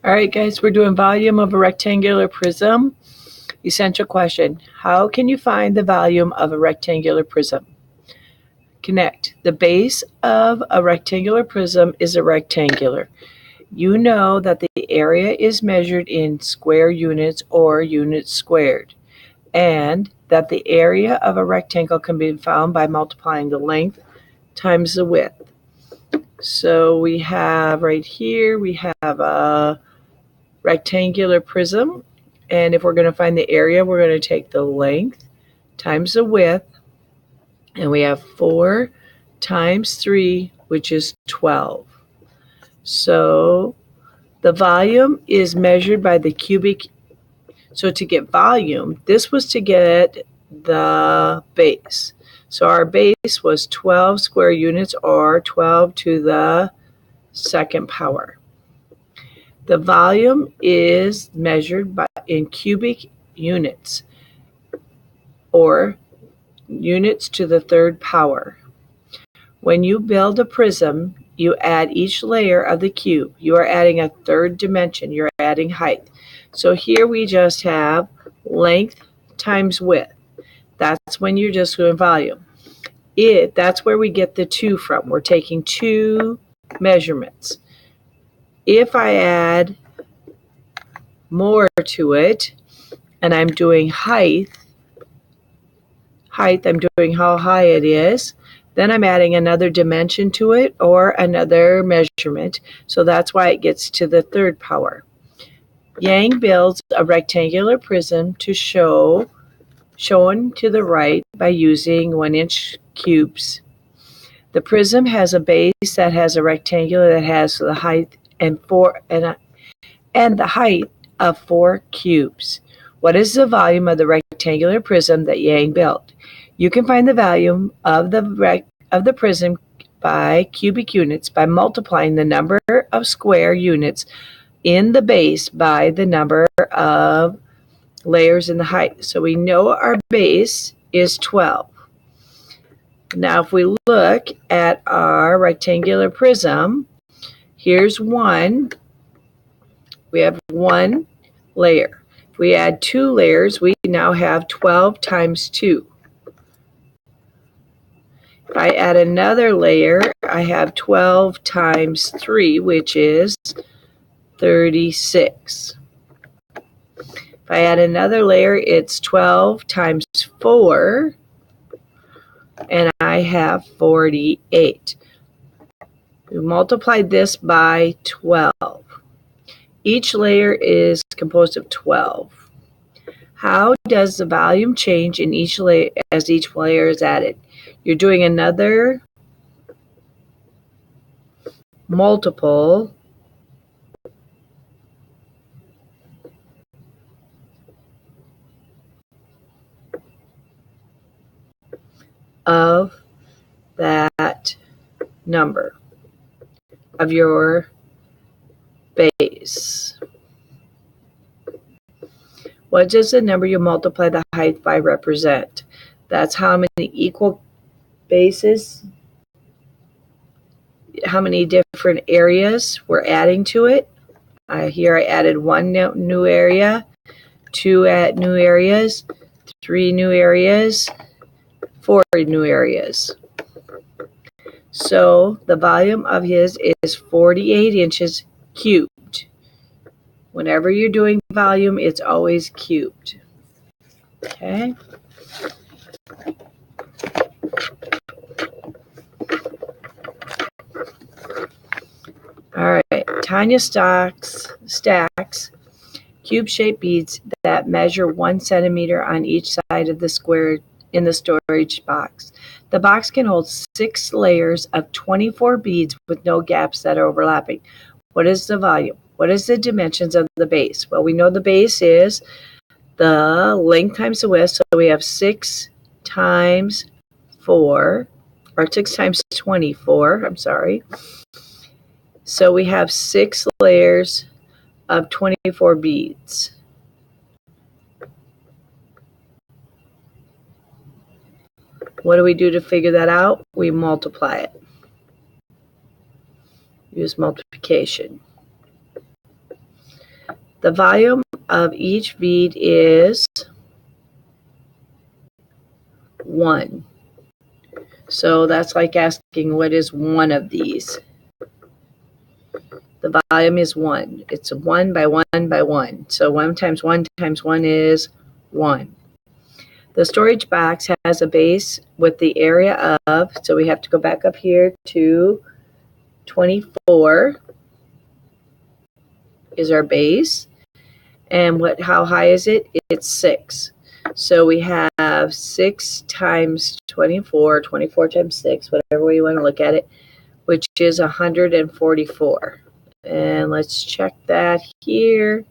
All right, guys, we're doing volume of a rectangular prism. Essential question: how can you find the volume of a rectangular prism? Connect. The base of a rectangular prism is a rectangular. You know that the area is measured in square units or units squared, and that the area of a rectangle can be found by multiplying the length times the width. So we have right here, we have a rectangular prism, and if we're going to find the area, we're going to take the length times the width, and we have 4 times 3, which is 12. So the volume is measured by the cubic. So to get volume, this was to get the base. So our base was 12 square units, or 12 to the second power. The volume is measured in cubic units, or units to the third power. When you build a prism, you add each layer of the cube. You are adding a third dimension. You're adding height. So here we just have length times width. That's when you're just doing volume. That's where we get the 2 from. We're taking 2 measurements. If I add more to it, and I'm doing height, I'm doing how high it is, then I'm adding another dimension to it, or another measurement. So that's why it gets to the third power. Yang builds a rectangular prism to shown to the right by using 1-inch cubes. The prism has a base that has a rectangular that has the height and the height of 4 cubes. What is the volume of the rectangular prism that Yang built? You can find the volume of the prism by cubic units by multiplying the number of square units in the base by the number of layers in the height. So we know our base is 12. Now if we look at our rectangular prism, here's 1. We have 1 layer. If we add 2 layers, we now have 12 times 2. If I add another layer, I have 12 times 3, which is 36. If I add another layer, it's 12 times 4, and I have 48. We multiplied this by 12. Each layer is composed of 12. How does the volume change in each layer as each layer is added? You're doing another multiple of that number of your base. What does the number you multiply the height by represent? That's how many equal bases, how many different areas we're adding to it. Here I added 1 new area, 2 new areas, 3 new areas, 4 new areas. So the volume of his is 48 inches cubed. Whenever you're doing volume, it's always cubed. Okay. All right. Tanya stacks cube-shaped beads that measure 1 centimeter on each side of the square in the storage box. The box can hold 6 layers of 24 beads with no gaps that are overlapping. What is the volume? What is the dimensions of the base? Well, we know the base is the length times the width, so we have 6 times 4, or 6 times 24, I'm sorry. So we have 6 layers of 24 beads. What do we do to figure that out? We multiply it. Use multiplication. The volume of each bead is 1. So that's like asking, what is one of these? The volume is 1. It's 1 by 1 by 1. So 1 times 1 times 1 is 1. The storage box has a base with the area of, so we have to go back up here to 24 is our base. And how high is it? It's 6. So we have 6 times 24, 24 times 6, whatever way you want to look at it, which is 144. And let's check that here.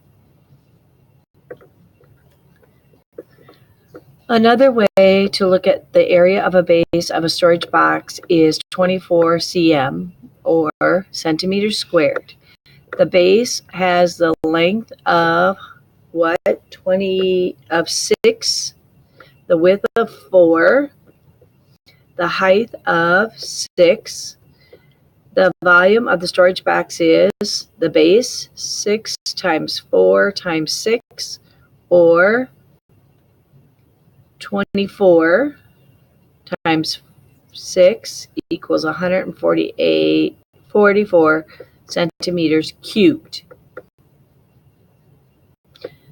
Another way to look at the area of a base of a storage box is 24 cm, or centimeters squared. The base has the length of what? 6, the width of 4, the height of 6. The volume of the storage box is the base, 6 times 4 times 6, or 24 times 6 equals 144 centimeters cubed.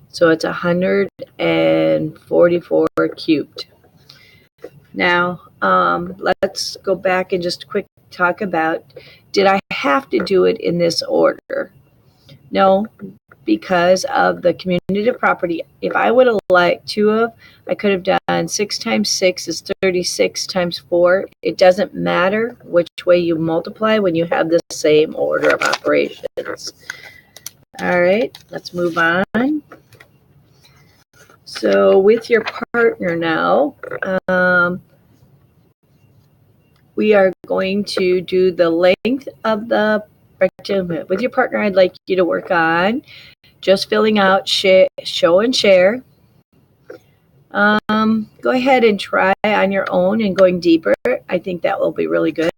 So it's 144 cubed. Now, let's go back and just quick talk about, did I have to do it in this order? No, because of the commutative property. If I would have liked to have, I could have done 6 times 6 is 36 times 4. It doesn't matter which way you multiply when you have the same order of operations. All right, let's move on. So with your partner now, we are going to do the length of the rectangle. With your partner, I'd like you to work on just filling out show and share. Go ahead and try on your own and going deeper. I think that will be really good.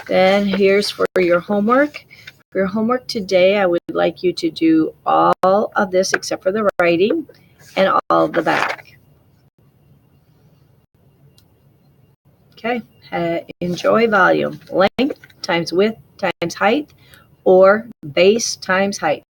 Then here's for your homework. For your homework today, I would like you to do all of this except for the writing and all of the back. Okay, enjoy volume. Length times width times height, or base times height.